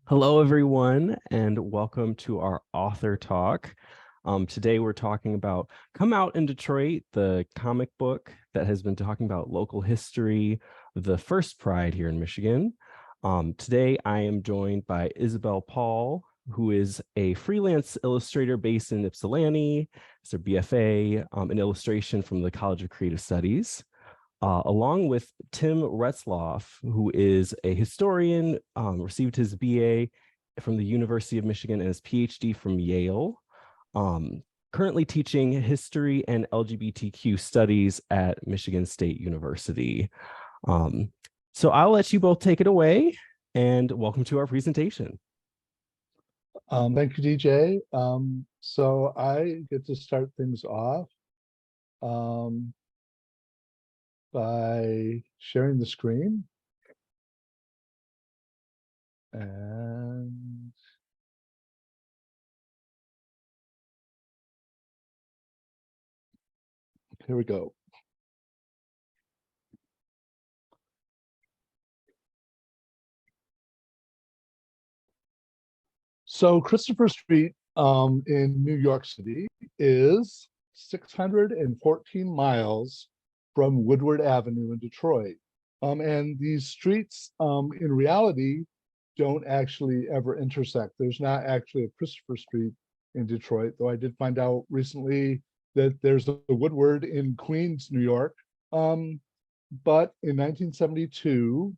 Hello, everyone, and welcome to our author talk. Today, we're talking about Come Out in Detroit, the comic book that has been talking about local history, the first Pride here in Michigan. Today, I am joined by Isabel Paul, who is a freelance illustrator based in Ypsilanti. It's her BFA in illustration from the College of Creative Studies. Along with Tim Retzloff, who is a historian, received his BA from the University of Michigan and his PhD from Yale, um, currently teaching history and LGBTQ studies at Michigan State University. So I'll let you both take it away, and welcome to our presentation. Thank you, DJ. So I get to start things off by sharing the screen. And here we go. So Christopher Street in New York City is 614 miles from Woodward Avenue in Detroit. And these streets in reality don't actually ever intersect. There's not actually a Christopher Street in Detroit, though I did find out recently that there's a Woodward in Queens, New York. But in 1972,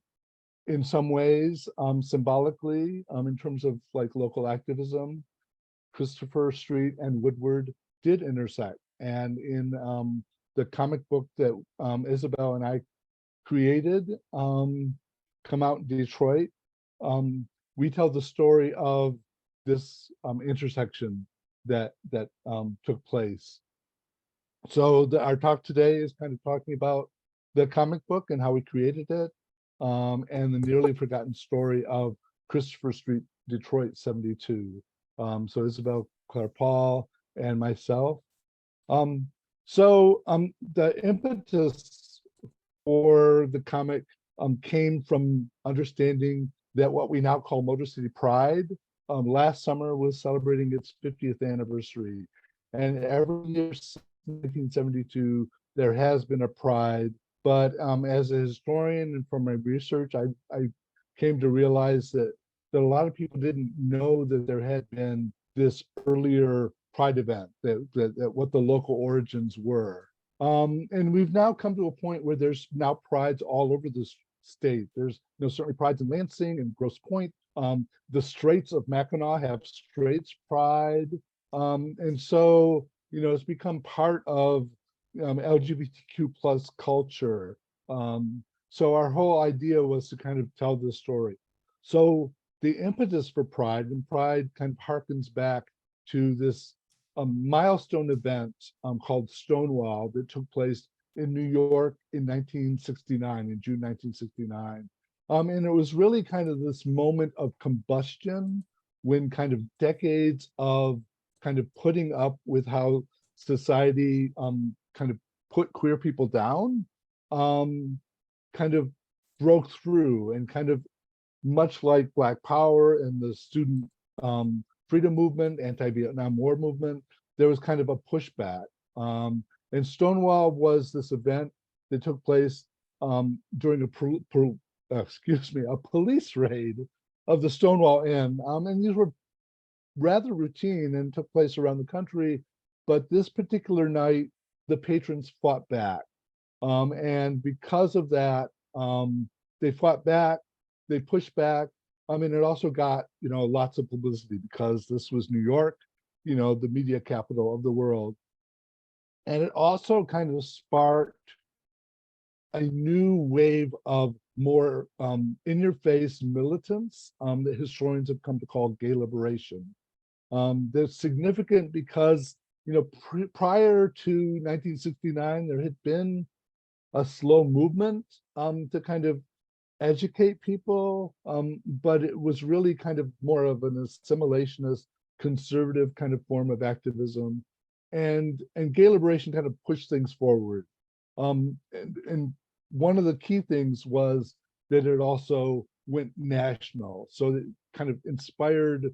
in some ways, symbolically, in terms of like local activism, Christopher Street and Woodward did intersect. And in the comic book that Isabel and I created, Come Out in Detroit, we tell the story of this intersection that took place. So our talk today is kind of talking about the comic book and how we created it, and the nearly forgotten story of Christopher Street, Detroit 72. So Isabel Clare Paul and myself. The impetus for the comic came from understanding that what we now call Motor City Pride last summer was celebrating its 50th anniversary. And every year since 1972, there has been a Pride. But as a historian and from my research, I came to realize that a lot of people didn't know that there had been this earlier Pride event, that what the local origins were. And we've now come to a point where there's now prides all over the state. There's certainly prides in Lansing and Grosse Pointe. The Straits of Mackinac have Straits Pride. And so, it's become part of LGBTQ plus culture. So our whole idea was to kind of tell this story. So the impetus for Pride, and Pride kind of harkens back to this milestone event called Stonewall that took place in New York in 1969, in June 1969. And it was really kind of this moment of combustion when kind of decades of kind of putting up with how society kind of put queer people down, kind of broke through, and kind of much like Black Power and the student freedom movement, anti-Vietnam War movement, there was kind of a pushback. And Stonewall was this event that took place during a police raid of the Stonewall Inn. And these were rather routine and took place around the country. But this particular night, the patrons fought back. And because of that, they fought back, they pushed back. I mean, it also got, lots of publicity because this was New York, the media capital of the world. And it also kind of sparked a new wave of more in-your-face militants that historians have come to call gay liberation. That's significant because, prior to 1969, there had been a slow movement to kind of educate people, but it was really kind of more of an assimilationist, conservative kind of form of activism, and gay liberation kind of pushed things forward. And one of the key things was that it also went national. So it kind of inspired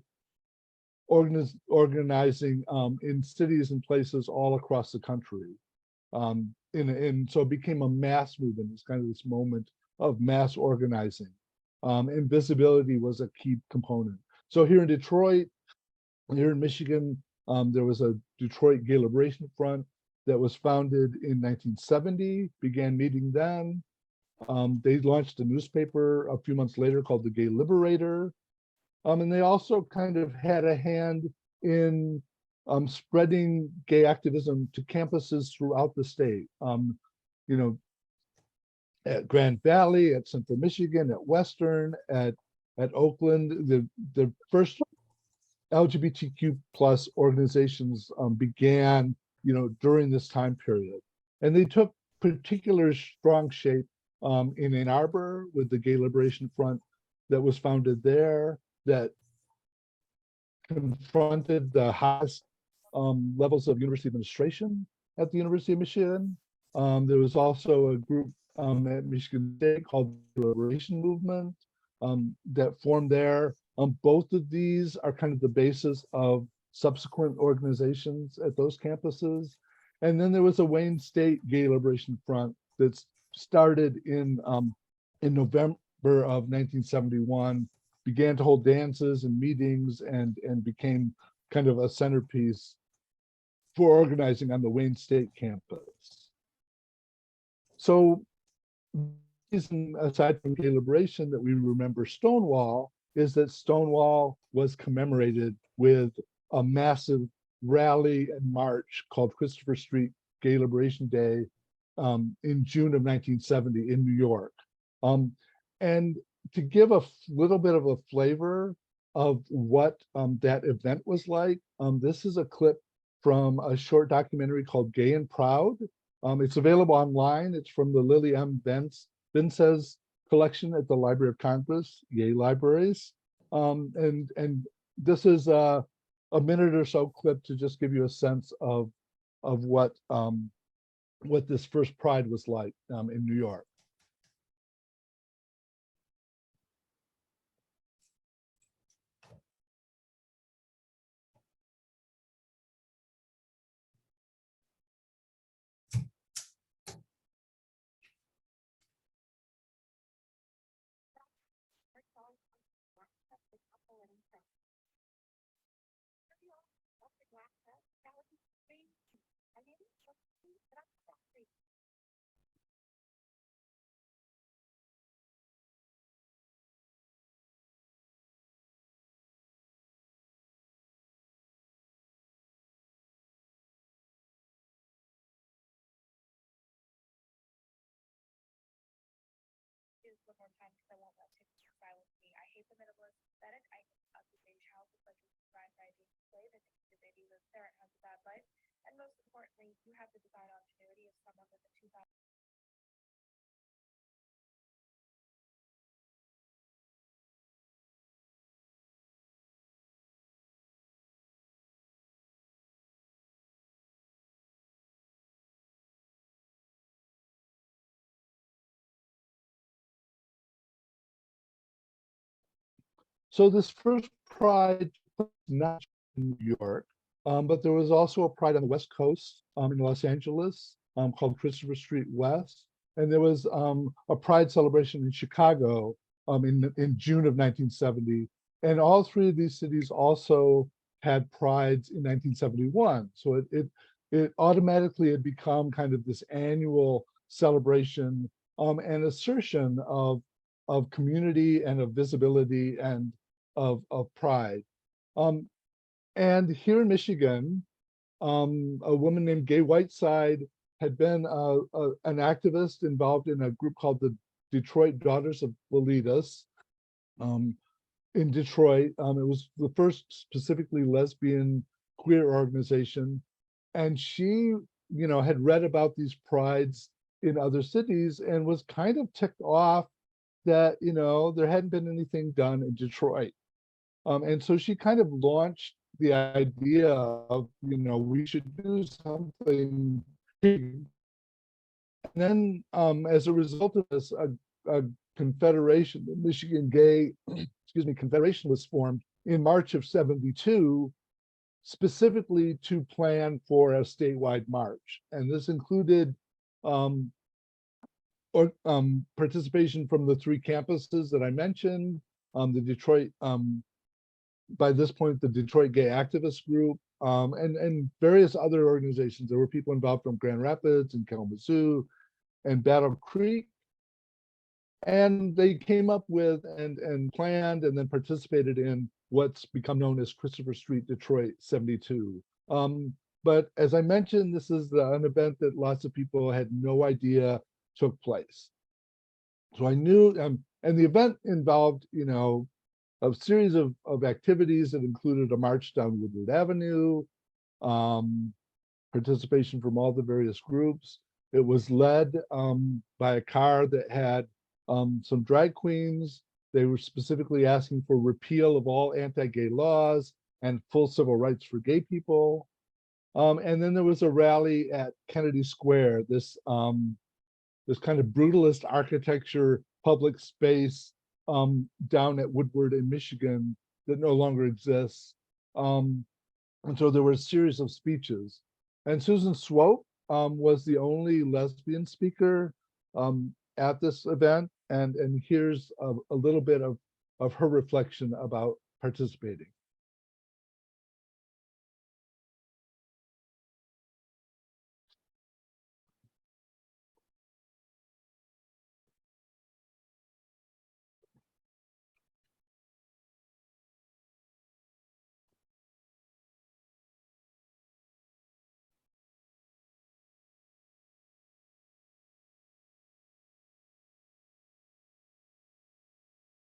organizing in cities and places all across the country. And so it became a mass movement. It's kind of this moment of mass organizing. And visibility was a key component. So here in Detroit, here in Michigan, there was a Detroit Gay Liberation Front that was founded in 1970, began meeting then. They launched a newspaper a few months later called the Gay Liberator. And they also kind of had a hand in spreading gay activism to campuses throughout the state. You know, at Grand Valley, at Central Michigan, at Western, at Oakland. The first LGBTQ plus organizations began, during this time period, and they took particular strong shape in Ann Arbor with the Gay Liberation Front that was founded there, that confronted the highest levels of university administration at the University of Michigan. There was also a group at Michigan State called the Liberation Movement that formed there. Both of these are kind of the basis of subsequent organizations at those campuses. And then there was a Wayne State Gay Liberation Front that started in November of 1971, began to hold dances and meetings, and became kind of a centerpiece for organizing on the Wayne State campus. So, aside from gay liberation, that we remember Stonewall is that Stonewall was commemorated with a massive rally and march called Christopher Street Gay Liberation Day in June of 1970 in New York. And to give a little bit of a flavor of what that event was like, this is a clip from a short documentary called Gay and Proud. It's available online. It's from the Lily M. Vinces collection at the Library of Congress, Yale Libraries. And this is a minute or so clip to just give you a sense of what this first Pride was like in New York. One more time because I won't let Tim silence me. I hate the minimalist aesthetic. I hate ugly beige houses like it's designed by James Slade. I think the baby lives there and has a bad life. And most importantly, you have the design opportunity of someone with a 2000. So this first Pride was not in New York, but there was also a Pride on the West Coast in Los Angeles called Christopher Street West. And there was a Pride celebration in Chicago in June of 1970. And all three of these cities also had Prides in 1971. So it automatically had become kind of this annual celebration and assertion of community and of visibility and of pride. And here in Michigan, a woman named Gay Whiteside had been an activist involved in a group called the Detroit Daughters of Lolitas in Detroit. It was the first specifically lesbian queer organization. And she, had read about these prides in other cities and was kind of ticked off that, there hadn't been anything done in Detroit. And so she kind of launched the idea of, we should do something big. And then as a result of this, a Confederation, the Michigan Gay, excuse me, Confederation was formed in March of '72, specifically to plan for a statewide march. And this included um, participation from the three campuses that I mentioned, the Detroit, by this point, the Detroit Gay Activist Group, and various other organizations. There were people involved from Grand Rapids and Kalamazoo and Battle Creek. And they came up with and planned and then participated in what's become known as Christopher Street Detroit 72. But as I mentioned, this is an event that lots of people had no idea took place. So I knew, and the event involved, a series of activities that included a march down Woodward Avenue, participation from all the various groups. It was led by a car that had some drag queens. They were specifically asking for repeal of all anti-gay laws and full civil rights for gay people. And then there was a rally at Kennedy Square, this kind of brutalist architecture, public space down at Woodward in Michigan that no longer exists. And so there were a series of speeches. And Susan Swope was the only lesbian speaker at this event. And here's a little bit of her reflection about participating.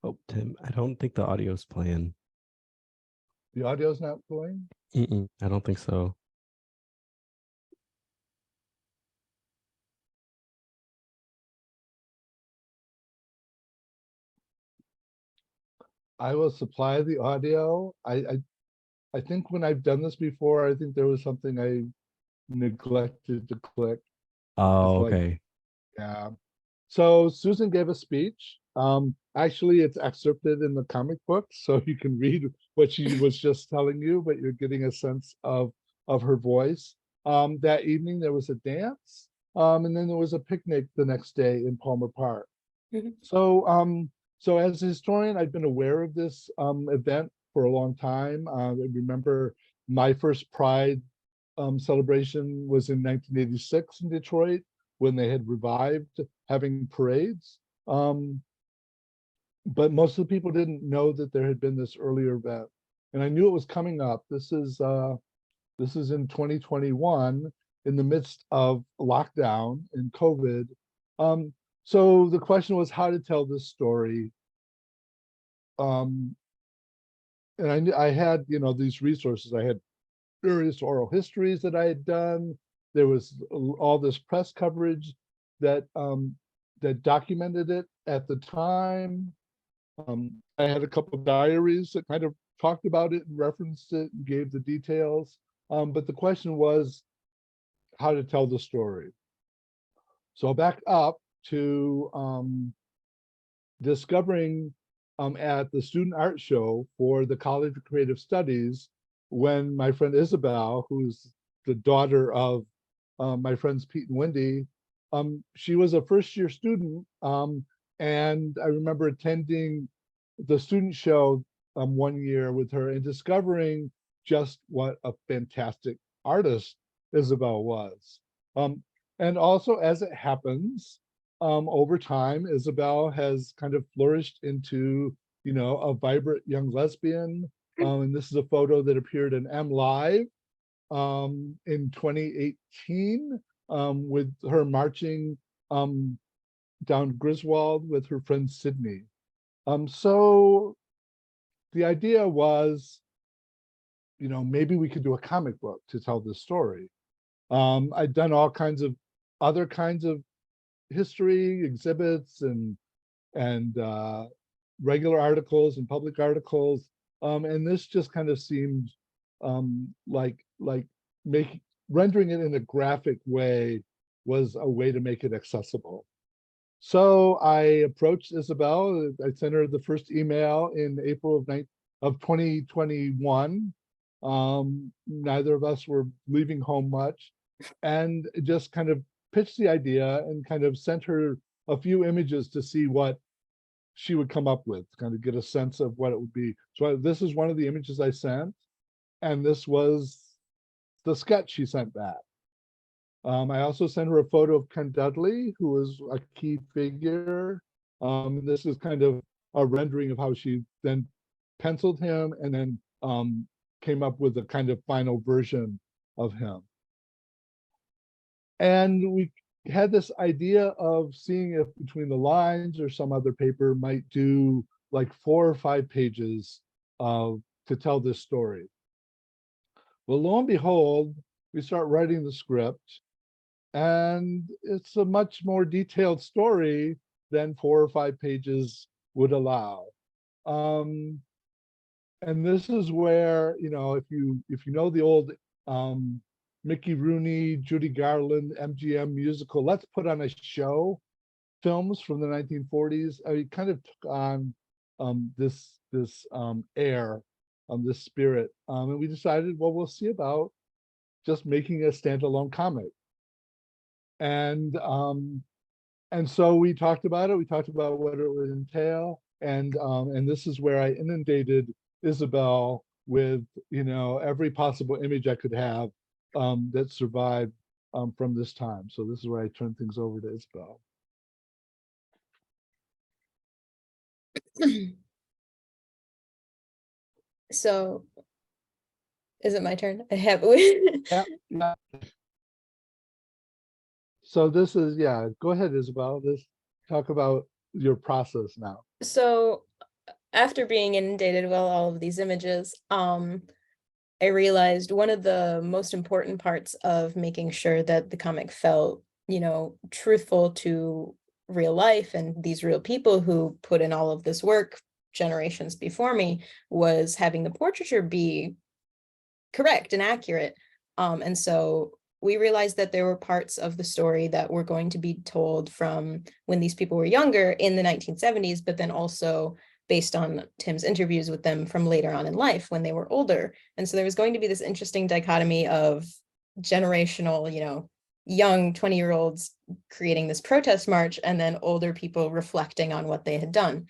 Oh, Tim, I don't think the audio's playing. The audio's not playing? I don't think so. I will supply the audio. I think when I've done this before, I think there was something I neglected to click. Oh, It's like, okay. yeah. So Susan gave a speech. Actually, it's excerpted in the comic book, so you can read what she was just telling you, but you're getting a sense of her voice. That evening, there was a dance, and then there was a picnic the next day in Palmer Park. So, so as a historian, I've been aware of this event for a long time. I remember my first Pride celebration was in 1986 in Detroit when they had revived having parades. But most of the people didn't know that there had been this earlier event. And I knew it was coming up. This is in 2021 in the midst of lockdown and COVID. So the question was how to tell this story. And I had, these resources. I had various oral histories that I had done. There was all this press coverage that that documented it at the time. I had a couple of diaries that kind of talked about it and referenced it and gave the details. But the question was how to tell the story. So back up to discovering at the student art show for the College of Creative Studies when my friend Isabel, who's the daughter of my friends Pete and Wendy, she was a first-year student, and I remember attending the student show one year with her and discovering just what a fantastic artist Isabel was. And also, as it happens, over time, Isabel has kind of flourished into, a vibrant young lesbian. And this is a photo that appeared in M Live in 2018 with her marching down Griswold with her friend Sydney. So the idea was, maybe we could do a comic book to tell this story. I'd done all kinds of other kinds of history exhibits and regular articles and public articles, and this just kind of seemed like rendering it in a graphic way was a way to make it accessible. So I approached Isabel. I sent her the first email in April of 2021. Neither of us were leaving home much, and just kind of pitched the idea and kind of sent her a few images to see what she would come up with, kind of get a sense of what it would be. So this is one of the images I sent, and this was the sketch she sent back. I also sent her a photo of Ken Dudley, who was a key figure. This is kind of a rendering of how she then penciled him and then came up with a kind of final version of him. And we had this idea of seeing if Between the Lines or some other paper might do like 4 or 5 pages to tell this story. Well, lo and behold, we start writing the script, and it's a much more detailed story than 4 or 5 pages would allow. And this is where, you know, if you know the old Mickey Rooney, Judy Garland, MGM musical, Let's Put on a Show films from the 1940s, it kind of took on this air, this spirit. And we decided, well, we'll see about just making a standalone comic. And so we talked about it. We talked about what it would entail, and this is where I inundated Isabel with, you know, every possible image I could have that survived from this time. So this is where I turn things over to Isabel. So, is it my turn? I have. Yeah. So this is, yeah, go ahead, Isabel. Talk about your process now. So, after being inundated with all of these images, I realized one of the most important parts of making sure that the comic felt, you know, truthful to real life and these real people who put in all of this work generations before me was having the portraiture be correct and accurate. And so we realized that there were parts of the story that were going to be told from when these people were younger in the 1970s, but then also based on Tim's interviews with them from later on in life when they were older. And so there was going to be this interesting dichotomy of generational, you know, young 20-year-olds creating this protest march and then older people reflecting on what they had done.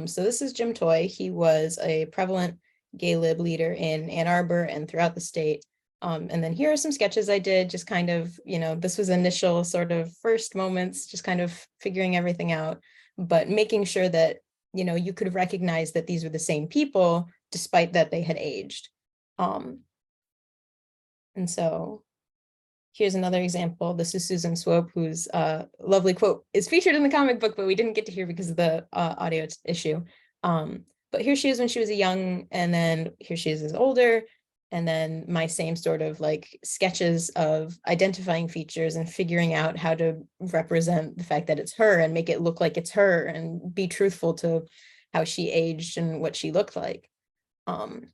So this is Jim Toy. He was a prevalent gay lib leader in Ann Arbor and throughout the state. And then here are some sketches I did, just kind of, you know, this was initial sort of first moments, just kind of figuring everything out, but making sure that, you know, you could recognize that these were the same people, despite that they had aged. And so here's another example. This is Susan Swope, whose lovely quote is featured in the comic book, but we didn't get to hear because of the audio issue. But here she is when she was a young, and then here she is as older. And then my same sort of like sketches of identifying features and figuring out how to represent the fact that it's her and make it look like it's her and be truthful to how she aged and what she looked like. And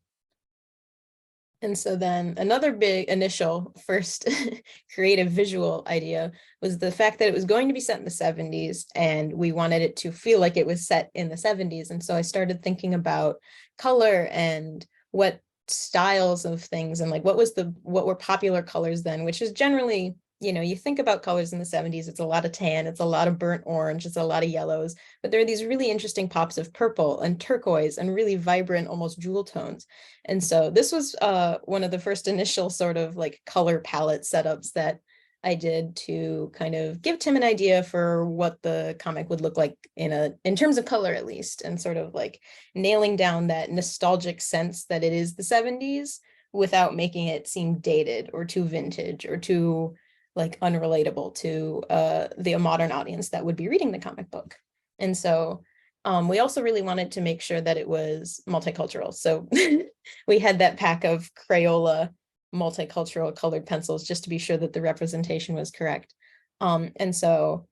so then another big initial first creative visual idea was the fact that it was going to be set in the 70s and we wanted it to feel like it was set in the 70s. And so I started thinking about color and what styles of things and like what were popular colors then, which is generally, you know, you think about colors in the 70s, it's a lot of tan, it's a lot of burnt orange, it's a lot of yellows, but there are these really interesting pops of purple and turquoise and really vibrant, almost jewel tones. And so this was one of the first initial sort of like color palette setups that I did to kind of give Tim an idea for what the comic would look like in terms of color, at least, and sort of like nailing down that nostalgic sense that it is the 70s without making it seem dated or too vintage or too like unrelatable to the modern audience that would be reading the comic book. And so we also really wanted to make sure that it was multicultural. So we had that pack of Crayola multicultural colored pencils just to be sure that the representation was correct. And so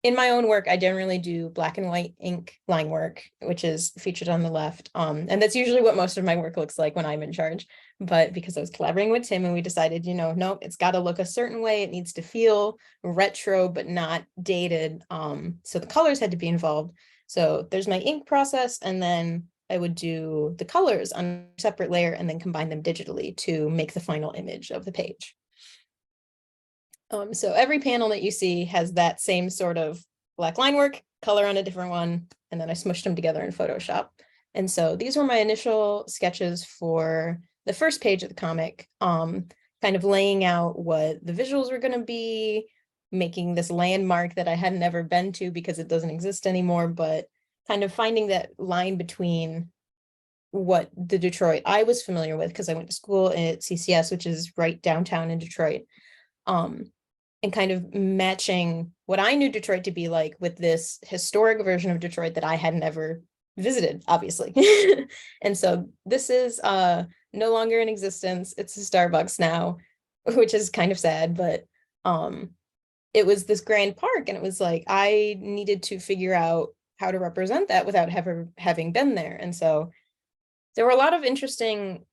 in my own work, I generally do black and white ink line work, which is featured on the left. And that's usually what most of my work looks like when I'm in charge. But because I was collaborating with Tim and we decided, no, it's got to look a certain way. It needs to feel retro, but not dated. So the colors had to be involved. So there's my ink process, and then I would do the colors on a separate layer and then combine them digitally to make the final image of the page. So every panel that you see has that same sort of black line work, color on a different one, and then I smushed them together in Photoshop. And so these were my initial sketches for the first page of the comic, kind of laying out what the visuals were going to be, making this landmark that I had never been to because it doesn't exist anymore, but kind of finding that line between what the Detroit I was familiar with, because I went to school at CCS, which is right downtown in Detroit, and kind of matching what I knew Detroit to be like with this historic version of Detroit that I had never visited, obviously. And so this is no longer in existence. It's a Starbucks now, which is kind of sad, but it was this grand park, and it was like I needed to figure out how to represent that without having been there. And so there were a lot of interesting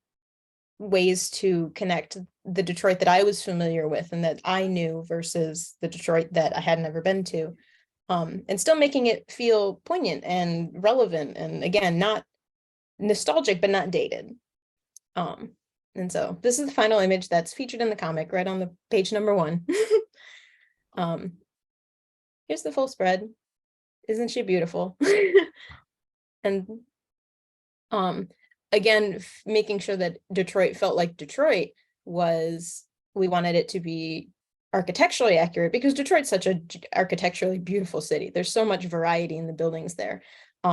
ways to connect the Detroit that I was familiar with and that I knew versus the Detroit that I had never been to, and still making it feel poignant and relevant, and again, not nostalgic, but not dated. And so this is the final image that's featured in the comic right on the page number 1. Here's the full spread. Isn't she beautiful? And again, making sure that Detroit felt like Detroit was, we wanted it to be architecturally accurate because Detroit's such a architecturally beautiful city. There's so much variety in the buildings there.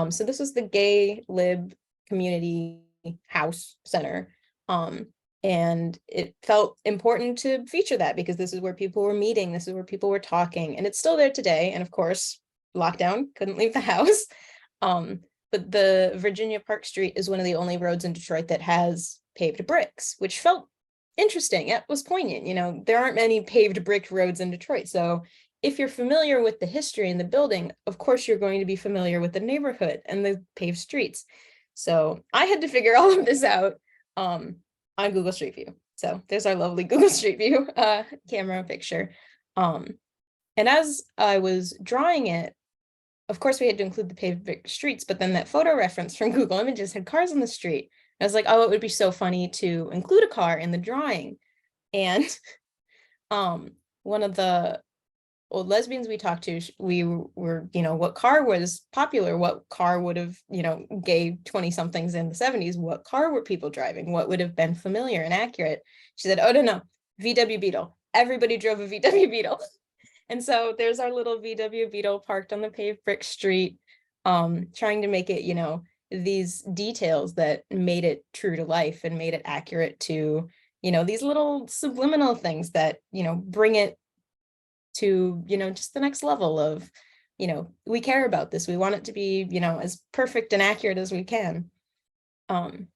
So this was the Gay Lib Community House Center. And it felt important to feature that because this is where people were meeting. This is where people were talking, and it's still there today. And of course, lockdown, couldn't leave the house. But the Virginia Park Street is one of the only roads in Detroit that has paved bricks, which felt interesting. It was poignant. There aren't many paved brick roads in Detroit. So if you're familiar with the history in the building, of course, you're going to be familiar with the neighborhood and the paved streets. So I had to figure all of this out on Google Street View. So there's our lovely Google Street View camera picture. And as I was drawing it, of course, we had to include the paved streets, but then that photo reference from Google Images had cars on the street. I was like, oh, it would be so funny to include a car in the drawing. And one of the old lesbians we talked to, we were, what car was popular? What car would have, gay 20-somethings in the 70s, what car were people driving? What would have been familiar and accurate? She said, oh, no, VW Beetle. Everybody drove a VW Beetle. And so there's our little VW Beetle parked on the paved brick street, trying to make it, these details that made it true to life and made it accurate to, these little subliminal things that, bring it to, just the next level of, we care about this. We want it to be, as perfect and accurate as we can. So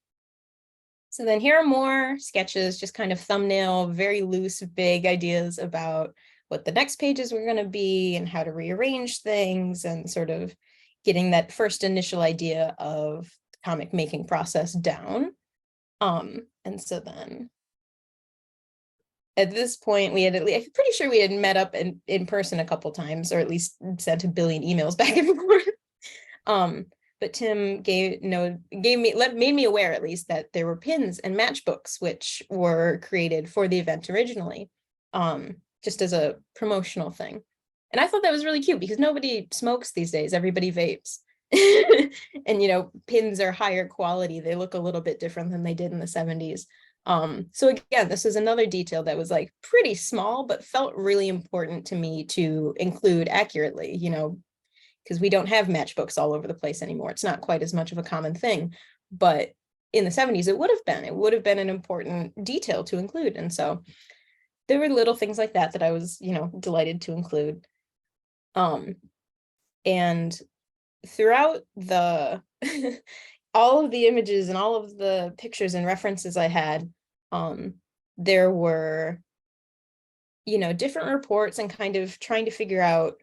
then here are more sketches, just kind of thumbnail, very loose, vague ideas about what the next pages were going to be and how to rearrange things and sort of getting that first initial idea of the comic making process down. And so then at this point, I'm pretty sure we had met up in person a couple times, or at least sent a billion emails back and forth. But Tim made me aware at least that there were pins and matchbooks, which were created for the event originally. Just as a promotional thing. And I thought that was really cute because nobody smokes these days, everybody vapes. And pins are higher quality. They look a little bit different than they did in the 70s. So again, this is another detail that was like pretty small, but felt really important to me to include accurately, because we don't have matchbooks all over the place anymore. It's not quite as much of a common thing, but in the 70s, it would have been an important detail to include. And so there were little things like that I was, delighted to include. And throughout all of the images and all of the pictures and references I had, there were, different reports and kind of trying to figure out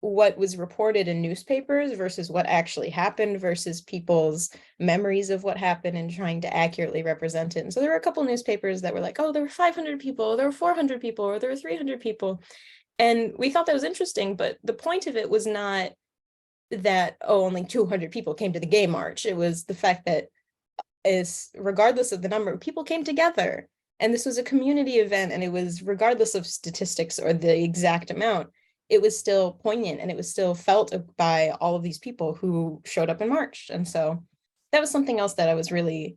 what was reported in newspapers versus what actually happened versus people's memories of what happened and trying to accurately represent it. And so there were a couple newspapers that were like, oh, there were 500 people, there were 400 people, or there were 300 people. And we thought that was interesting, but the point of it was not that, oh, only 200 people came to the gay march. It was the fact that regardless of the number, people came together. And this was a community event, and it was, regardless of statistics or the exact amount, it was still poignant, and it was still felt by all of these people who showed up and marched. And so that was something else that I was really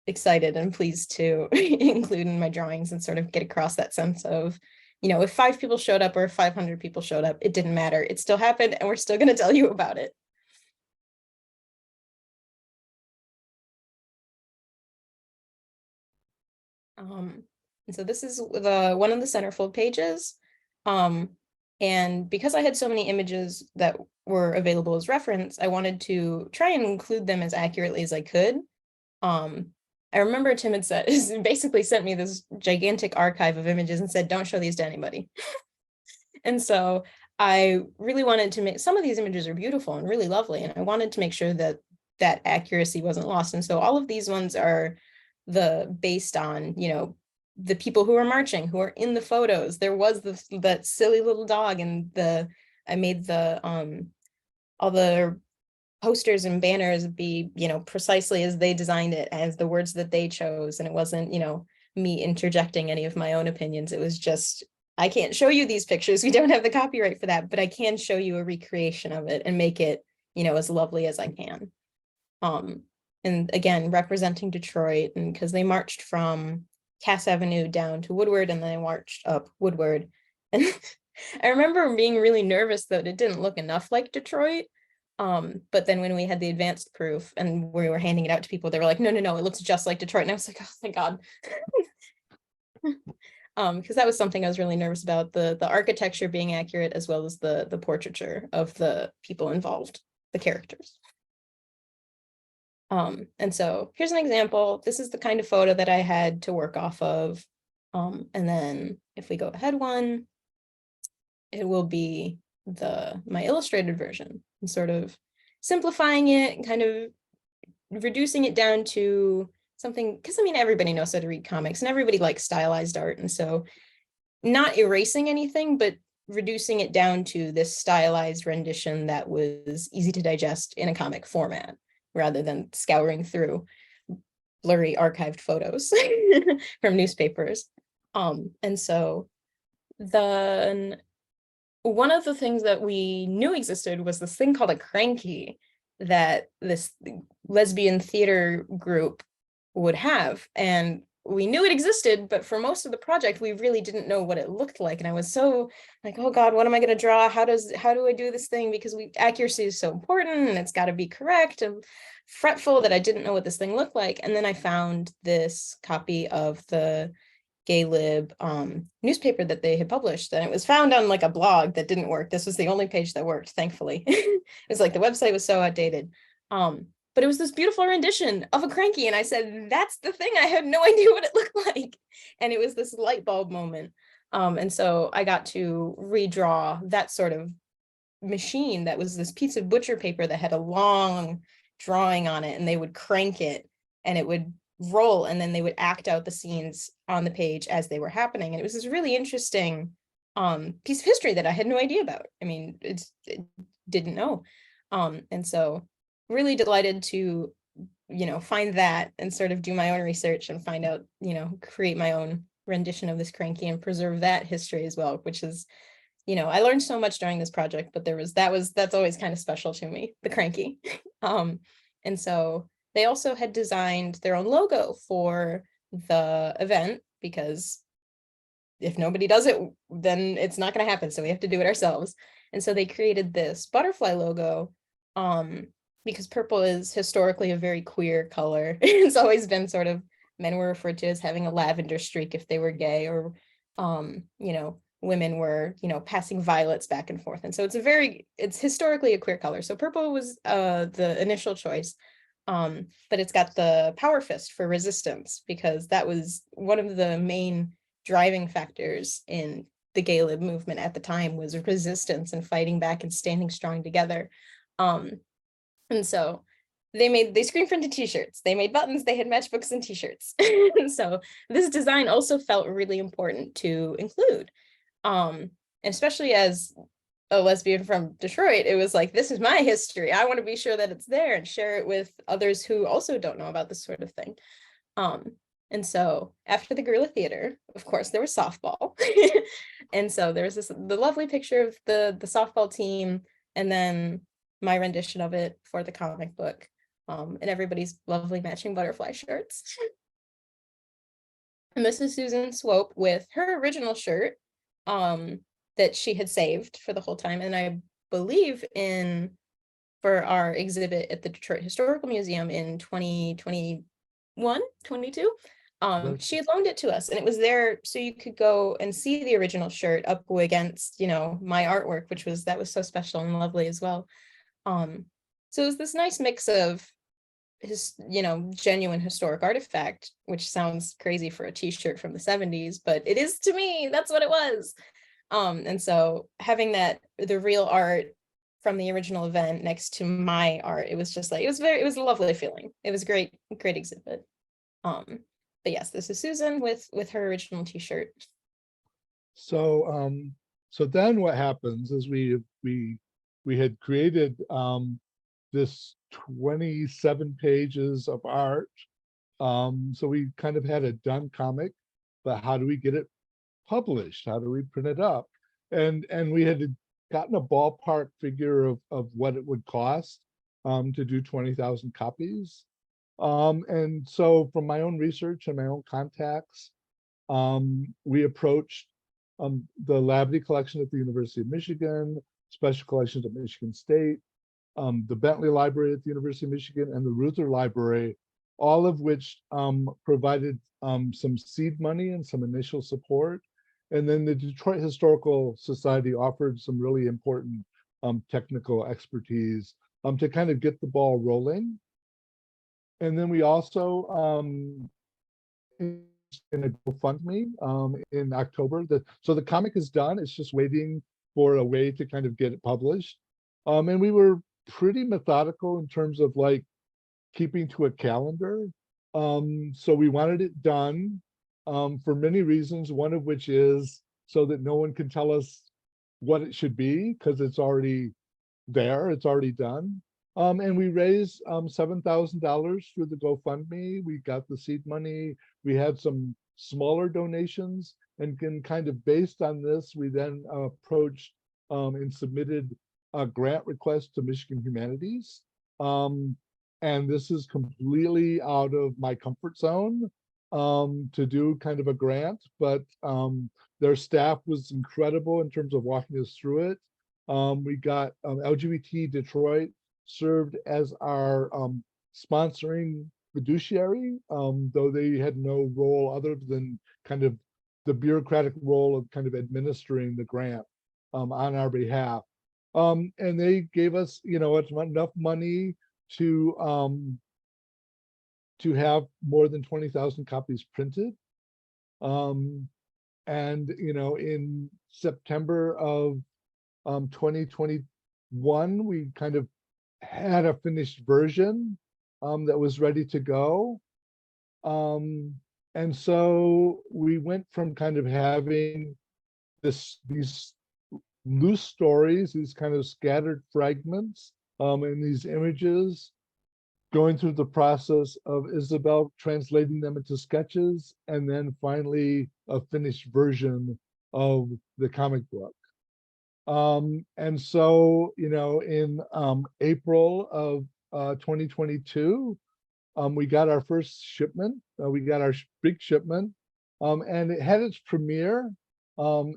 excited and pleased to include in my drawings and sort of get across that sense of, if 5 people showed up or 500 people showed up, it didn't matter. It still happened, and we're still going to tell you about it. And so this is one of the centerfold pages. And because I had so many images that were available as reference, I wanted to try and include them as accurately as I could. I remember Tim had basically sent me this gigantic archive of images and said, don't show these to anybody. And so I really wanted to make, some of these images are beautiful and really lovely, and I wanted to make sure that that accuracy wasn't lost. And so all of these ones are based on, the people who are marching, who are in the photos. There was that silly little dog, and I made all the posters and banners be, precisely as they designed it, as the words that they chose. And it wasn't, me interjecting any of my own opinions. It was just, I can't show you these pictures. We don't have the copyright for that, but I can show you a recreation of it and make it, as lovely as I can. And again, representing Detroit, and because they marched from Cass Avenue down to Woodward, and then they marched up Woodward. And I remember being really nervous that it didn't look enough like Detroit. But then when we had the advanced proof and we were handing it out to people, they were like, no, it looks just like Detroit. And I was like, oh, thank God. Because that was something I was really nervous about, the architecture being accurate, as well as the portraiture of the people involved, the characters. And so here's an example. This is the kind of photo that I had to work off of. And then if we go ahead one, it will be my illustrated version, and sort of simplifying it and kind of reducing it down to something, because everybody knows how to read comics and everybody likes stylized art. And so not erasing anything, but reducing it down to this stylized rendition that was easy to digest in a comic format, rather than scouring through blurry archived photos from newspapers. And so then one of the things that we knew existed was this thing called a cranky that this lesbian theater group would have. And we knew it existed, but for most of the project, we really didn't know what it looked like. And I was so like, oh God, what am I going to draw? How do I do this thing? Because accuracy is so important, and it's got to be correct, and fretful that I didn't know what this thing looked like. And then I found this copy of the Gay Lib newspaper that they had published, and it was found on like a blog that didn't work. This was the only page that worked, thankfully. It was like the website was so outdated. But it was this beautiful rendition of a cranky, and I said, that's the thing. I had no idea what it looked like. And it was this light bulb moment. And so I got to redraw that sort of machine that was this piece of butcher paper that had a long drawing on it, and they would crank it and it would roll, and then they would act out the scenes on the page as they were happening. And it was this really interesting piece of history that I had no idea about. It didn't know. And so really delighted to, find that and sort of do my own research and find out, create my own rendition of this cranky and preserve that history as well, which is, I learned so much during this project, but that's always kind of special to me, the cranky. And so they also had designed their own logo for the event, because if nobody does it, then it's not going to happen. So we have to do it ourselves. And so they created this butterfly logo, because purple is historically a very queer color. It's always been sort of, men were referred to as having a lavender streak if they were gay, or, women were, passing violets back and forth. And so it's historically a queer color. So purple was the initial choice. But it's got the power fist for resistance, because that was one of the main driving factors in the gay lib movement at the time was resistance and fighting back and standing strong together. And so they screen printed t-shirts, they made buttons, they had matchbooks and t-shirts. And so this design also felt really important to include, especially as a lesbian from Detroit. It was like, this is my history, I want to be sure that it's there and share it with others who also don't know about this sort of thing. And so after the guerrilla theater, of course, there was softball. And so there was the lovely picture of the softball team, and then my rendition of it for the comic book, and everybody's lovely matching butterfly shirts. And this is Susan Swope with her original shirt that she had saved for the whole time. And I believe for our exhibit at the Detroit Historical Museum in 2021, 22, she had loaned it to us, and it was there so you could go and see the original shirt up against, my artwork, that was so special and lovely as well. So it was this nice mix of genuine historic artifact, which sounds crazy for a t-shirt from the 70s, but it is to me, that's what it was. And so having the real art from the original event next to my art, it was just like, it was a lovely feeling. It was a great exhibit. But yes, this is Susan with her original t-shirt. So so then what happens is we had created this 27 pages of art. So we kind of had a done comic, but how do we get it published? How do we print it up? And we had gotten a ballpark figure of what it would cost to do 20,000 copies. And so from my own research and my own contacts, we approached the Labadie collection at the University of Michigan, Special Collections at Michigan State, the Bentley Library at the University of Michigan, and the Reuther Library, all of which provided some seed money and some initial support. And then the Detroit Historical Society offered some really important technical expertise to kind of get the ball rolling. And then we also in a GoFundMe in October. So the comic is done. It's just waiting for a way to kind of get it published. And we were pretty methodical in terms of like keeping to a calendar. So we wanted it done for many reasons, one of which is so that no one can tell us what it should be, because it's already there, it's already done. And we raised $7,000 through the GoFundMe. We got the seed money. We had some smaller donations, and kind of based on this, we then approached and submitted a grant request to Michigan Humanities. And this is completely out of my comfort zone to do kind of a grant, but their staff was incredible in terms of walking us through it. We got LGBT Detroit served as our sponsoring fiduciary, though they had no role other than kind of the bureaucratic role of kind of administering the grant on our behalf. And they gave us, enough money to have more than 20,000 copies printed. And, in September of 2021, we kind of had a finished version that was ready to go. And so we went from kind of having these loose stories, these kind of scattered fragments, and these images, going through the process of Isabel translating them into sketches, and then finally a finished version of the comic book. And so, in April of 2022, we got our first shipment. We got our big shipment, and it had its premiere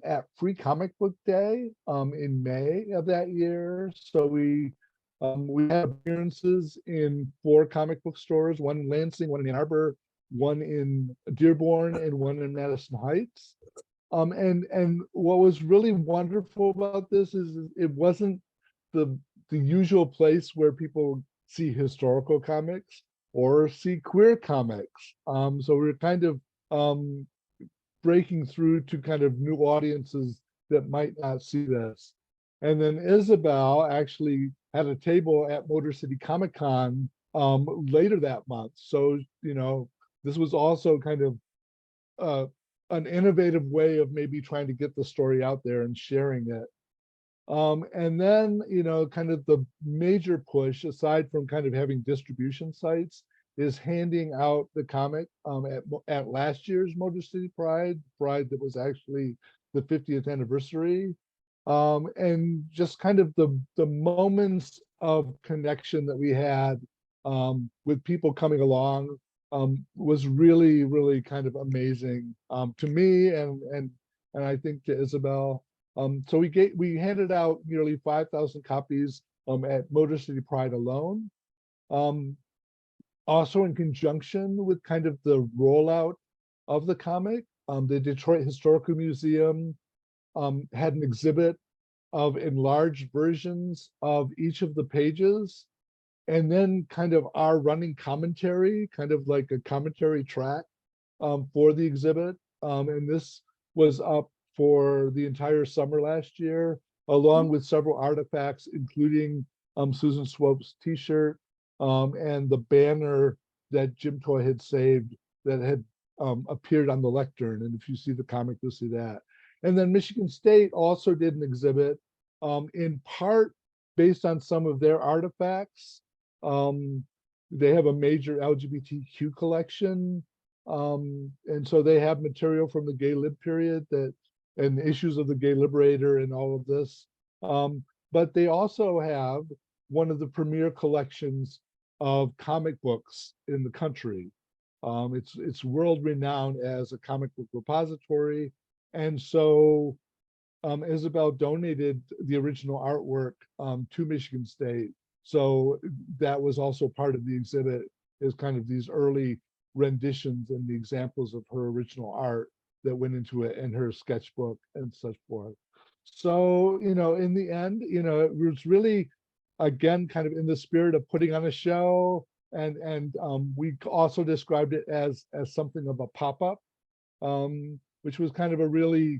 at Free Comic Book Day in May of that year. So we had appearances in 4 comic book stores, one in Lansing, one in Ann Arbor, one in Dearborn, and one in Madison Heights. And what was really wonderful about this is it wasn't the usual place where people see historical comics or see queer comics. So we're kind of breaking through to kind of new audiences that might not see this. And then Isabel actually had a table at Motor City Comic Con later that month. So, this was also kind of an innovative way of maybe trying to get the story out there and sharing it. And then, kind of the major push, aside from kind of having distribution sites, is handing out the comic at last year's Motor City Pride that was actually the 50th anniversary. And just kind of the moments of connection that we had with people coming along was really, really kind of amazing to me and I think to Isabel. So we handed out nearly 5,000 copies at Motor City Pride alone. Also in conjunction with kind of the rollout of the comic, the Detroit Historical Museum had an exhibit of enlarged versions of each of the pages, and then kind of our running commentary, kind of like a commentary track for the exhibit. And this was up for the entire summer last year, along with several artifacts, including Susan Swope's t-shirt and the banner that Jim Toy had saved that had appeared on the lectern. And if you see the comic, you'll see that. And then Michigan State also did an exhibit in part based on some of their artifacts. They have a major LGBTQ collection. And so they have material from the gay lib period and issues of the Gay Liberator and all of this. But they also have one of the premier collections of comic books in the country. It's world renowned as a comic book repository. And so Isabel donated the original artwork to Michigan State. So that was also part of the exhibit, is kind of these early renditions and the examples of her original art that went into it and her sketchbook and such forth. So, in the end, it was really, again, kind of in the spirit of putting on a show. And we also described it as something of a pop-up, which was kind of a really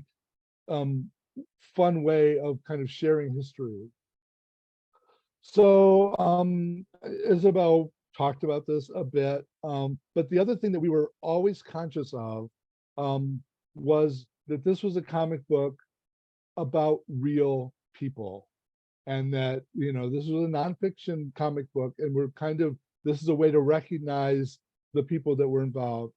fun way of kind of sharing history. So Isabel talked about this a bit, but the other thing that we were always conscious of was that this was a comic book about real people, and that this was a nonfiction comic book, and this is a way to recognize the people that were involved.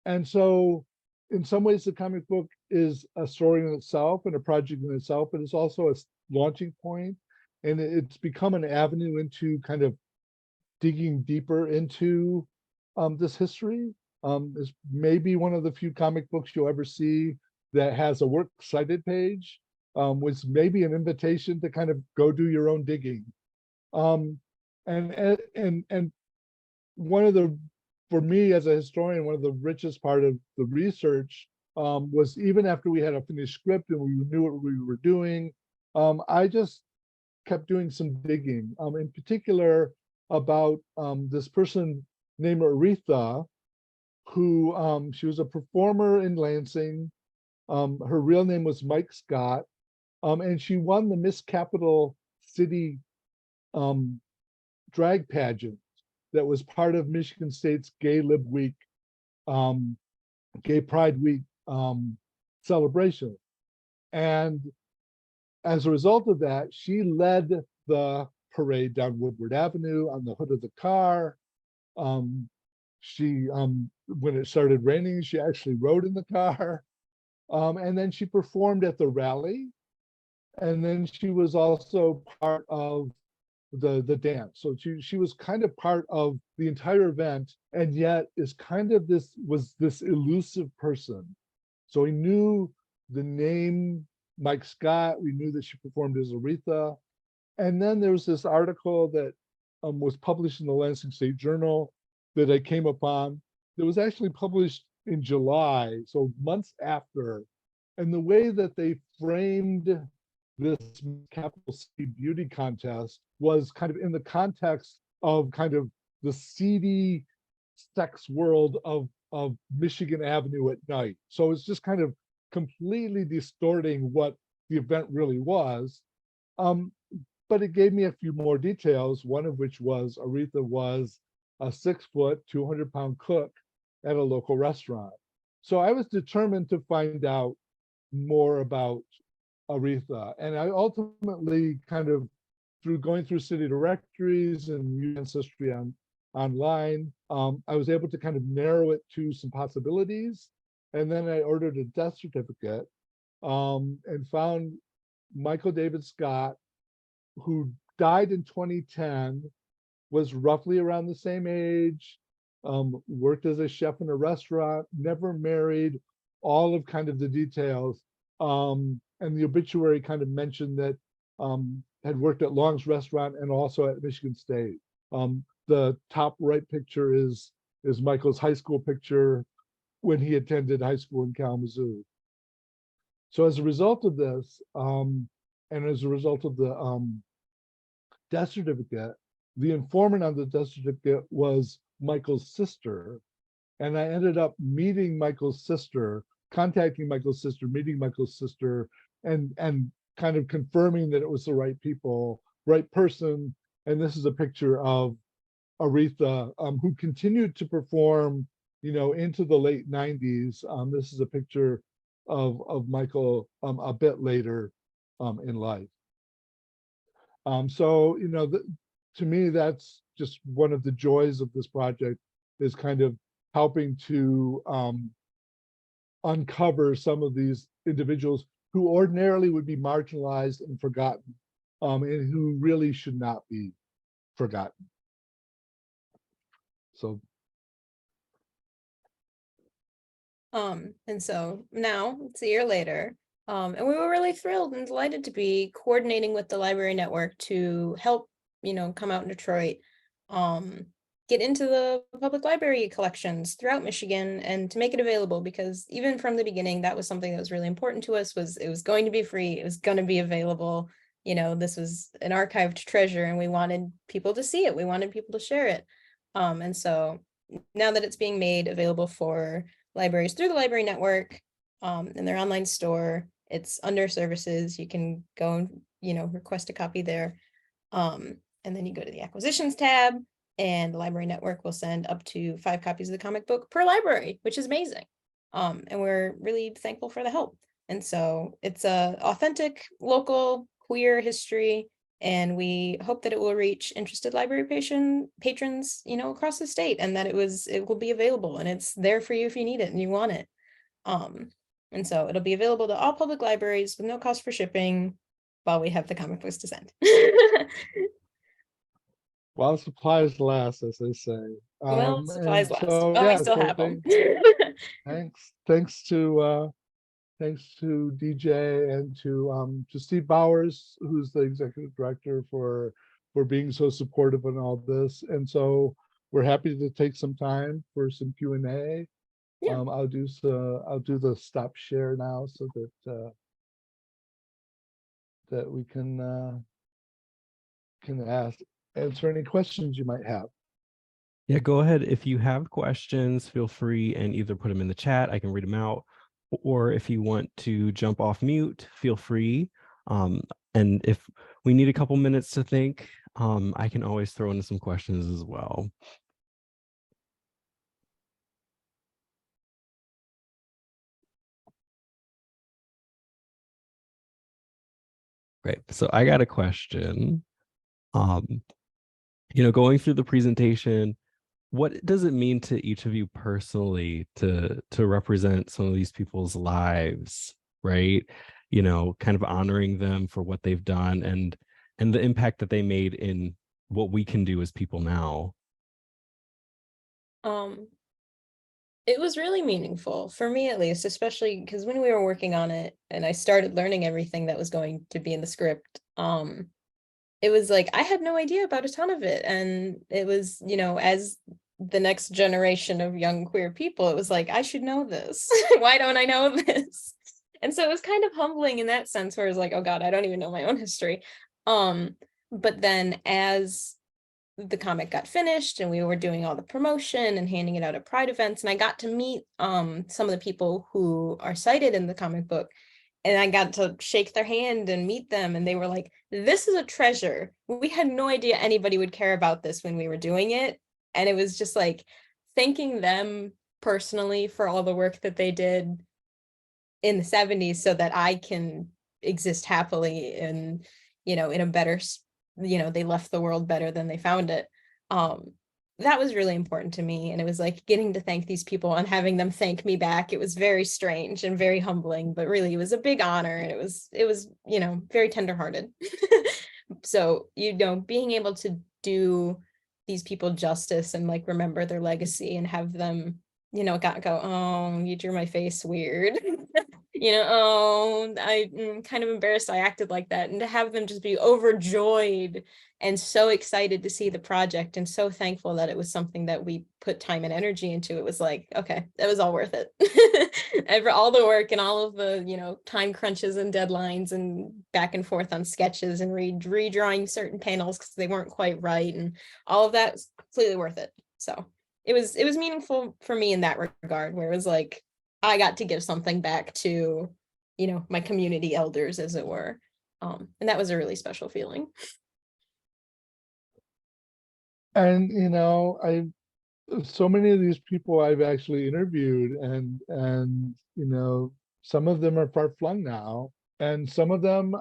And so in some ways the comic book is a story in itself and a project in itself, but it's also a launching point, and it's become an avenue into kind of digging deeper into this history. It's maybe one of the few comic books you'll ever see that has a works cited page, was maybe an invitation to kind of go do your own digging. And one of the, for me as a historian, one of the richest part of the research was, even after we had a finished script and we knew what we were doing, I just kept doing some digging, in particular about this person named Aretha, who she was a performer in Lansing. Her real name was Mike Scott, and she won the Miss Capital City drag pageant that was part of Michigan State's Gay Lib Week, Gay Pride Week celebration. And as a result of that, she led the parade down Woodward Avenue on the hood of the car. She, when it started raining, she actually rode in the car. And then she performed at the rally. And then she was also part of the dance. So she was kind of part of the entire event, and yet is kind of this elusive person. So we knew the name Mike Scott, we knew that she performed as Aretha. And then there was this article that was published in the Lansing State Journal that I came upon, that was actually published in July, so months after. And the way that they framed this Capital City beauty contest was kind of in the context of kind of the seedy sex world of Michigan Avenue at night. So it's just kind of completely distorting what the event really was. But it gave me a few more details, one of which was Aretha was a 6-foot, 200-pound cook at a local restaurant. So I was determined to find out more about Aretha. And I ultimately kind of, through going through city directories and ancestry online, I was able to kind of narrow it to some possibilities. And then I ordered a death certificate and found Michael David Scott, who died in 2010, was roughly around the same age, worked as a chef in a restaurant, never married, all of kind of the details. And the obituary kind of mentioned that had worked at Long's Restaurant and also at Michigan State. The top right picture is Michael's high school picture when he attended high school in Kalamazoo. So as a result of this, and as a result of the death certificate, the informant on the death certificate was Michael's sister. And I ended up meeting Michael's sister, contacting Michael's sister, meeting Michael's sister, and kind of confirming that it was the right people, right person. And this is a picture of Aretha, who continued to perform, into the late 90s. This is a picture of Michael a bit later in life. So, to me, that's just one of the joys of this project, is kind of helping to uncover some of these individuals who ordinarily would be marginalized and forgotten, and who really should not be forgotten. So. And so now it's a year later, and we were really thrilled and delighted to be coordinating with the library network to help, come out in Detroit, get into the public library collections throughout Michigan and to make it available, because even from the beginning, that was something that was really important to us. Was it was going to be free, it was going to be available. This was an archived treasure and we wanted people to see it. We wanted people to share it. And so now that it's being made available for libraries through the library network, in their online store, it's under services. You can go and, request a copy there. And then you go to the acquisitions tab, and the library network will send up to 5 copies of the comic book per library, which is amazing. And we're really thankful for the help. And so it's a authentic local queer history, and we hope that it will reach interested library patrons, across the state, and that it will be available and it's there for you if you need it and you want it. And so it'll be available to all public libraries with no cost for shipping while we have the comic books to send. While supplies last, as they say. Well, supplies last. So, Oh, yeah, I still so have them. thanks to DJ and to Steve Bowers, who's the executive director, for being so supportive in all this. And so we're happy to take some time for some Q&A. Yeah. I'll do the stop share now so that we can answer any questions you might have. Yeah, go ahead. If you have questions, feel free and either put them in the chat. I can read them out. Or if you want to jump off mute, feel free. And if we need a couple minutes to think, I can always throw in some questions as well. Great. So I got a question. Going through the presentation, what does it mean to each of you personally to represent some of these people's lives, right? Kind of honoring them for what they've done and the impact that they made in what we can do as people now. It was really meaningful for me, at least, especially because when we were working on it and I started learning everything that was going to be in the script, it was like I had no idea about a ton of it. And it was, as the next generation of young queer people, it was like, I should know this. Why don't I know this? And so it was kind of humbling in that sense, where it was like, oh God, I don't even know my own history. But then as the comic got finished and we were doing all the promotion and handing it out at Pride events, and I got to meet some of the people who are cited in the comic book, and I got to shake their hand and meet them, and they were like, this is a treasure. We had no idea anybody would care about this when we were doing it. And it was just like thanking them personally for all the work that they did in the 70s so that I can exist happily and, in a better, they left the world better than they found it. That was really important to me. And it was like getting to thank these people and having them thank me back. It was very strange and very humbling, but really it was a big honor. And it was, very tenderhearted. So, being able to do these people justice and like remember their legacy and have them, go, oh, you drew my face weird. Oh, I'm kind of embarrassed I acted like that. And to have them just be overjoyed and so excited to see the project and so thankful that it was something that we put time and energy into, it was like, okay, that was all worth it. And for all the work and all of the, time crunches and deadlines and back and forth on sketches and redrawing certain panels because they weren't quite right. And all of that was completely worth it. So it was meaningful for me in that regard, where it was like, I got to give something back to, my community elders, as it were. And that was a really special feeling. And, so many of these people I've actually interviewed, and some of them are far flung now, and some of them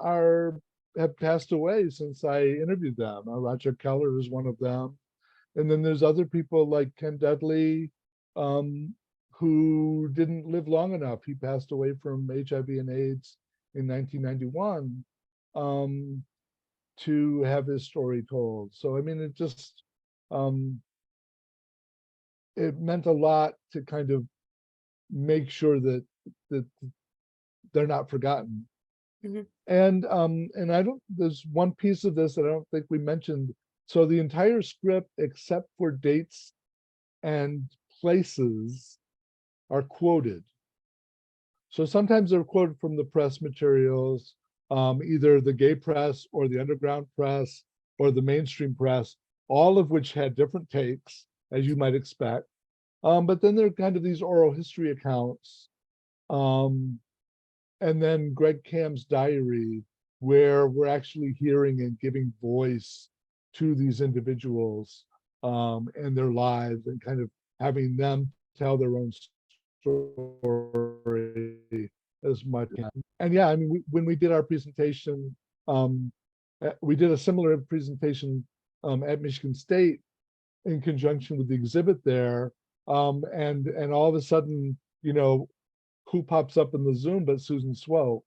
have passed away since I interviewed them. Roger Keller is one of them. And then there's other people like Ken Dudley, who didn't live long enough. He passed away from HIV and AIDS in 1991, to have his story told. So, I mean, it just, it meant a lot to kind of make sure that they're not forgotten. Mm-hmm. And there's one piece of this that I don't think we mentioned. So the entire script, except for dates and places, are quoted. So sometimes they're quoted from the press materials, either the gay press or the underground press or the mainstream press, all of which had different takes, as you might expect. But then there are kind of these oral history accounts. And then Greg Cam's diary, where we're actually hearing and giving voice to these individuals, and their lives, and kind of having them tell their own story as much. And yeah, I mean, when we did our presentation, we did a similar presentation at Michigan State in conjunction with the exhibit there. And all of a sudden, who pops up in the Zoom but Susan Swope.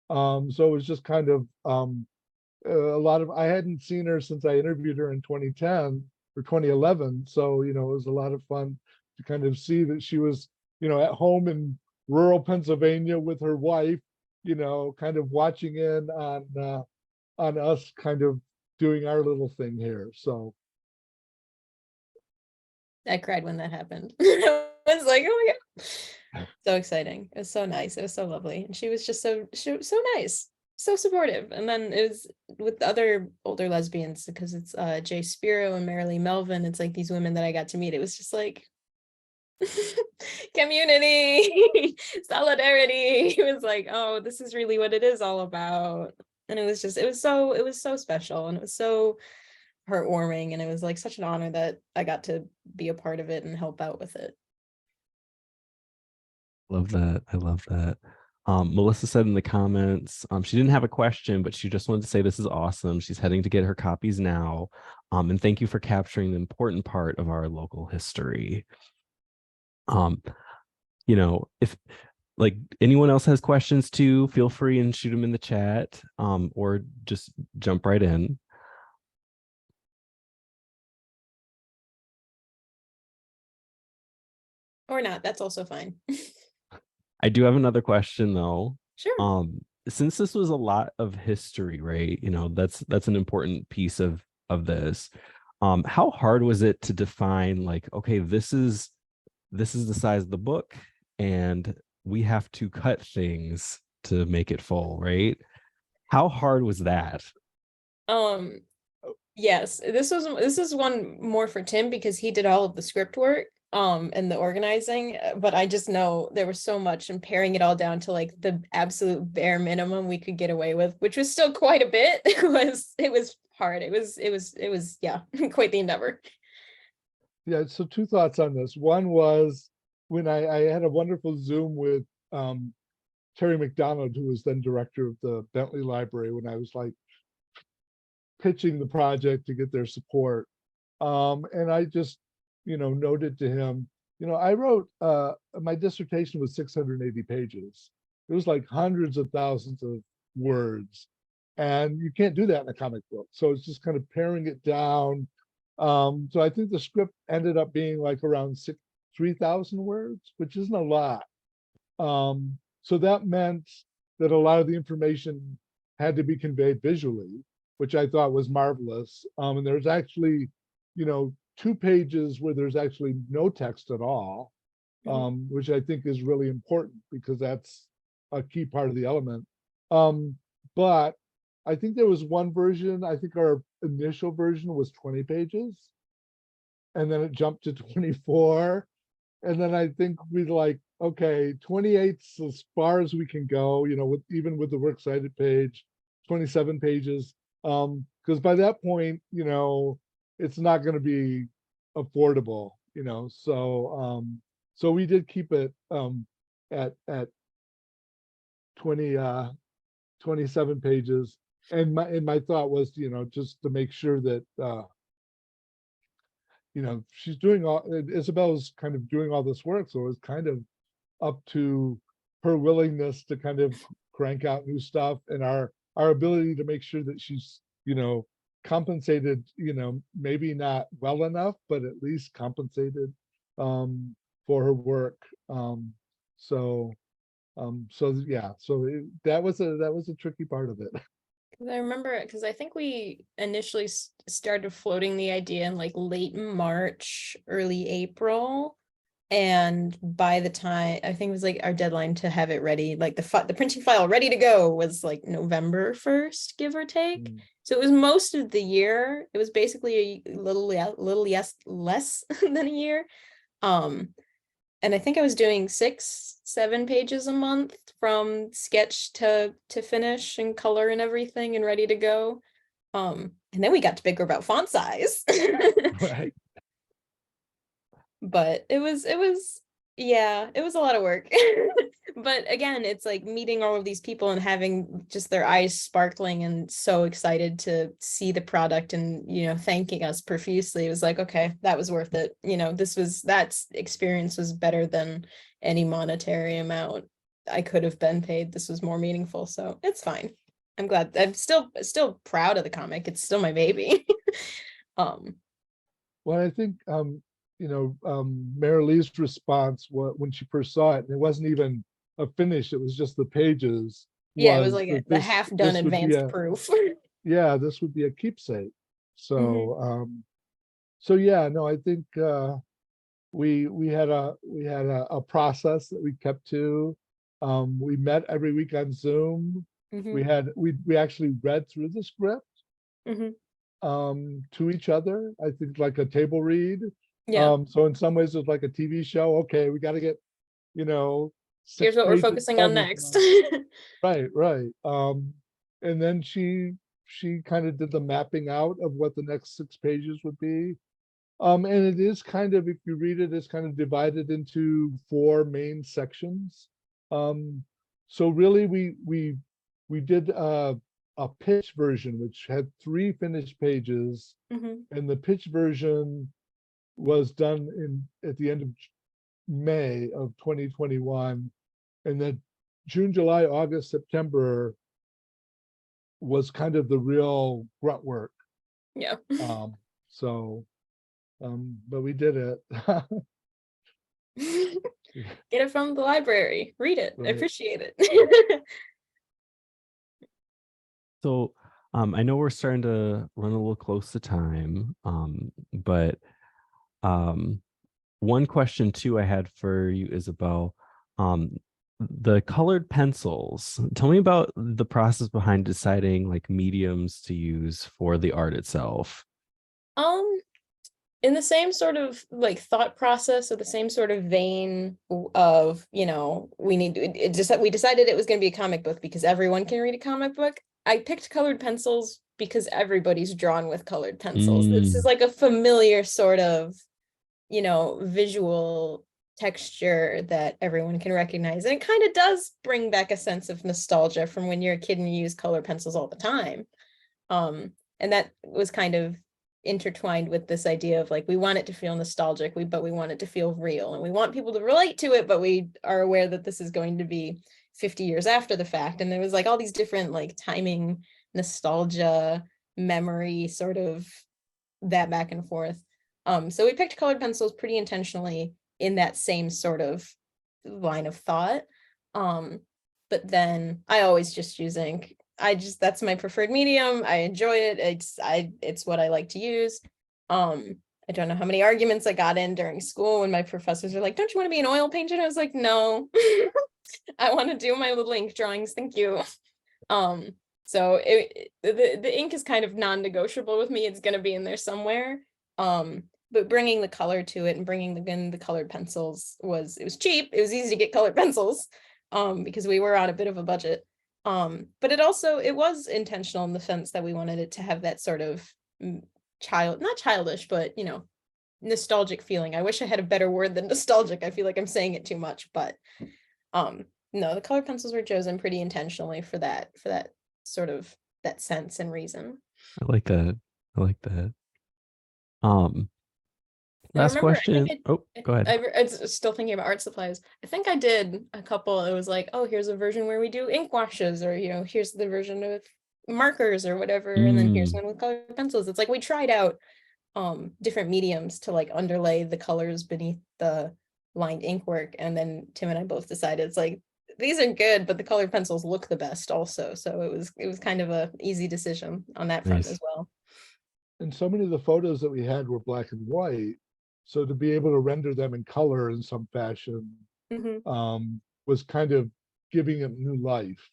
So it was just kind of a lot of, I hadn't seen her since I interviewed her in 2010 or 2011. So, it was a lot of fun to kind of see that she was, at home in rural Pennsylvania with her wife, kind of watching in on us kind of doing our little thing here. So I cried when that happened. I was like, oh my God. So exciting. It was so nice. It was so lovely. And she was just so nice, so supportive. And then it was with the other older lesbians, because it's Jay Spiro and Marilee Melvin. It's like these women that I got to meet. It was just like community, solidarity. It was like, oh, this is really what it is all about. And it was so special, and it was so heartwarming, and it was like such an honor that I got to be a part of it and help out with it. Love that. I love that. Melissa said in the comments, she didn't have a question, but she just wanted to say this is awesome. She's heading to get her copies now. And thank you for capturing the important part of our local history. If like anyone else has questions too, feel free and shoot them in the chat, or just jump right in. Or not, that's also fine. I do have another question though. Sure. Since this was a lot of history, right? That's an important piece of this. How hard was it to define, like, okay, this is the size of the book, and we have to cut things to make it full, right? How hard was that? Yes, this is one more for Tim, because he did all of the script work. and the organizing, but I just know there was so much, and paring it all down to like the absolute bare minimum we could get away with, which was still quite a bit. It was hard. It was yeah, quite the endeavor. Yeah, so two thoughts on this. One was when I had a wonderful Zoom with Terry McDonald, who was then director of the Bentley Library, when I was like pitching the project to get their support. And I just, noted to him, I wrote, my dissertation was 680 pages. It was like hundreds of thousands of words. And you can't do that in a comic book. So it's just kind of paring it down. So I think the script ended up being like around 3,000 words, which isn't a lot. So that meant that a lot of the information had to be conveyed visually, which I thought was marvelous. And there's actually, 2 pages where there's actually no text at all, which I think is really important because that's a key part of the element. But I think there was one version, I think our initial version was 20 pages, and then it jumped to 24. And then I think we'd like, okay, 28's as far as we can go, even with the works cited page, 27 pages. Because by that point, it's not going to be affordable, so we did keep it at 27 pages. And my thought was, just to make sure that she's doing Isabel's kind of doing all this work, so it was kind of up to her willingness to kind of crank out new stuff, and our ability to make sure that she's compensated, maybe not well enough, but at least compensated for her work. So yeah, so that was a tricky part of it. I remember it because I think we initially started floating the idea in like late March, early April. And by the time, I think it was like our deadline to have it ready, like the printing file ready to go was like November 1st, give or take. So it was most of the year. It was basically a little less than a year. And I think I was doing 6-7 pages a month from sketch to finish and color and everything and ready to go. And then we got to bigger about font size. Right. But it was a lot of work. But again, it's like meeting all of these people and having just their eyes sparkling and so excited to see the product and, thanking us profusely. It was like, okay, that was worth it. That experience was better than any monetary amount I could have been paid. This was more meaningful. So it's fine. I'm glad. I'm still proud of the comic. It's still my baby. Well, I think Mary Lee's response when she first saw it, and it wasn't even a finish, it was just the pages. Yeah, it was like the half done advanced proof. Yeah, this would be a keepsake. So so yeah, no, I think we had a process that we kept to. We met every week on Zoom. We actually read through the script to each other, I think, like a table read. Yeah. So in some ways it's like a TV show. Okay, we got to get, here's what we're focusing on next. Right. And then she kind of did the mapping out of what the next 6 pages would be. And it is kind of, if you read it, it's kind of divided into 4 main sections. So really we did a pitch version, which had 3 finished pages, and the pitch version was done at the end of May of 2021, and then June, July, August, September was kind of the real grunt work. Yeah. But we did it. Get it from the library, read it, Right. appreciate it. So I know we're starting to run a little close to time, but one question too I had for you, Isabel, the colored pencils. Tell me about the process behind deciding like mediums to use for the art itself. in the same sort of like thought process, or the same sort of vein of, we decided it was going to be a comic book because everyone can read a comic book. I picked colored pencils because everybody's drawn with colored pencils. This is like a familiar sort of, visual texture that everyone can recognize. And it kind of does bring back a sense of nostalgia from when you're a kid and you use colored pencils all the time. And that was kind of intertwined with this idea of like, we want it to feel nostalgic, but we want it to feel real, and we want people to relate to it, but we are aware that this is going to be 50 years after the fact. And there was like all these different like timing, nostalgia, memory, sort of that back and forth. So we picked colored pencils pretty intentionally in that same sort of line of thought. But then I always just use ink. That's my preferred medium. I enjoy it. It's what I like to use. I don't know how many arguments I got in during school when my professors were like, don't you want to be an oil painter? And I was like, no, I want to do my little ink drawings. Thank you. So the ink is kind of non-negotiable with me. It's going to be in there somewhere. But bringing the color to it and bringing in the colored pencils it was cheap. It was easy to get colored pencils because we were on a bit of a budget. But it was intentional in the sense that we wanted it to have that sort of not childish, but nostalgic feeling. I wish I had a better word than nostalgic. I feel like I'm saying it too much, but no, the colored pencils were chosen pretty intentionally for that sort of that sense and reason. I like that. Last I question. Go ahead. I was still thinking about art supplies. I think I did a couple. It was like, oh, here's a version where we do ink washes, or here's the version of markers or whatever, and then here's one with colored pencils. It's like we tried out different mediums to like underlay the colors beneath the lined ink work, and then Tim and I both decided it's like these are good, but the colored pencils look the best also. So it was kind of a easy decision on that front as well. And so many of the photos that we had were black and white. So to be able to render them in color in some fashion was kind of giving it new life.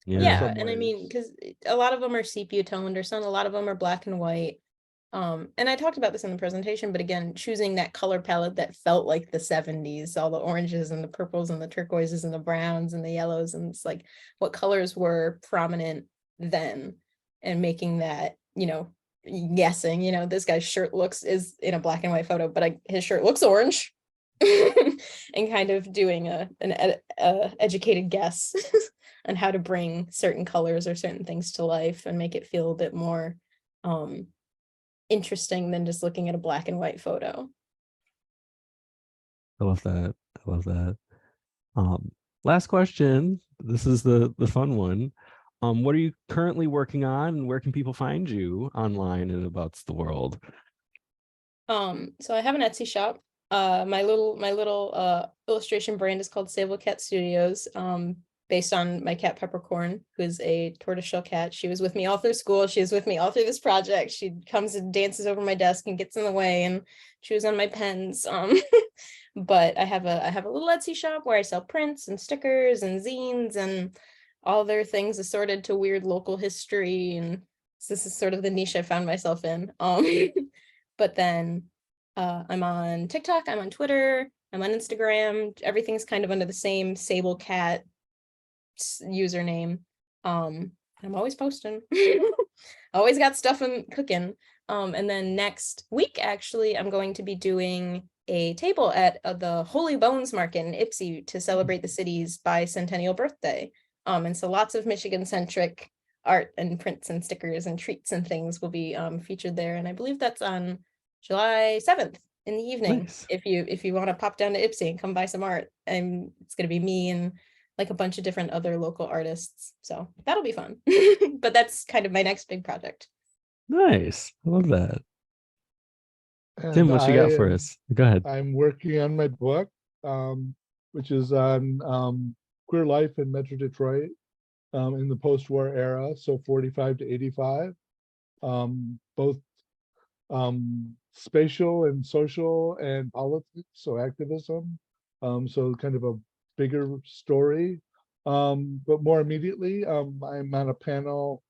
Yeah, and I mean, because a lot of them are sepia toned, or a lot of them are black and white. And I talked about this in the presentation, but again, choosing that color palette that felt like the 70s, all the oranges and the purples and the turquoises and the browns and the yellows, and it's like what colors were prominent then, and making that, guessing, this guy's shirt is in a black and white photo, but his shirt looks orange, and kind of doing an educated guess on how to bring certain colors or certain things to life and make it feel a bit more interesting than just looking at a black and white photo. I love that. Last question. This is the fun one. What are you currently working on, and where can people find you online and about the world? So I have an Etsy shop. My little illustration brand is called Sable Cat Studios, based on my cat Peppercorn, who is a tortoiseshell cat. She was with me all through school. She was with me all through this project. She comes and dances over my desk and gets in the way and chews on my pens. But I have a little Etsy shop where I sell prints and stickers and zines and all their things assorted to weird local history. And so this is sort of the niche I found myself in. But then I'm on TikTok, I'm on Twitter, I'm on Instagram. Everything's kind of under the same Sable Cat username. I'm always posting. Always got stuff cooking. And then next week, actually, I'm going to be doing a table at the Holy Bones Market in Ypsi to celebrate the city's bicentennial birthday. And so lots of Michigan-centric art and prints and stickers and treats and things will be featured there. And I believe that's on July 7th in the evening. Nice. If you want to pop down to Ypsi and come buy some art, and it's going to be me and like a bunch of different other local artists. So that'll be fun. But that's kind of my next big project. Nice. I love that. And Tim, what you got for us? Go ahead. I'm working on my book, which is on queer life in Metro Detroit in the post-war era, so 45 to 85, both spatial and social and politics, so activism, so kind of a bigger story. But more immediately, I'm on a panel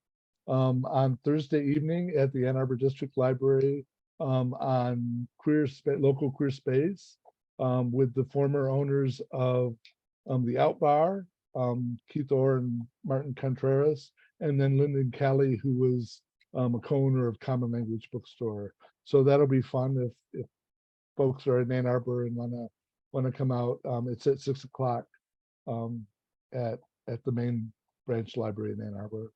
on Thursday evening at the Ann Arbor District Library on local queer space with the former owners of the Outbar, Keith Orr and Martin Contreras, and then Lyndon Kelly, who was a co-owner of Common Language Bookstore. So that'll be fun if folks are in Ann Arbor and wanna come out. It's at 6 o'clock at the main branch library in Ann Arbor.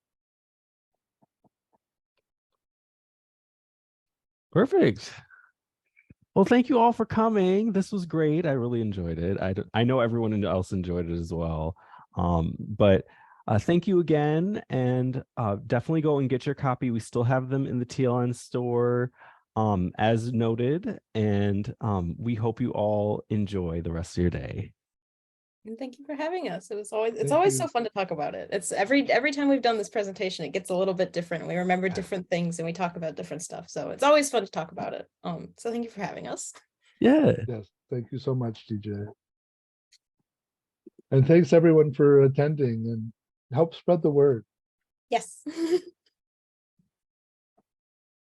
Perfect. Well, thank you all for coming. This was great. I really enjoyed it. I know everyone else enjoyed it as well. But thank you again, and definitely go and get your copy. We still have them in the TLN store, as noted, and we hope you all enjoy the rest of your day. And thank you for having us. It's always Thank so you. fun to talk about it. It's every time we've done this presentation, it gets a little bit different. We remember different things and we talk about different stuff. So it's always fun to talk about it. So thank you for having us. Yeah. Yes, thank you so much, DJ. And thanks everyone for attending, and help spread the word. Yes.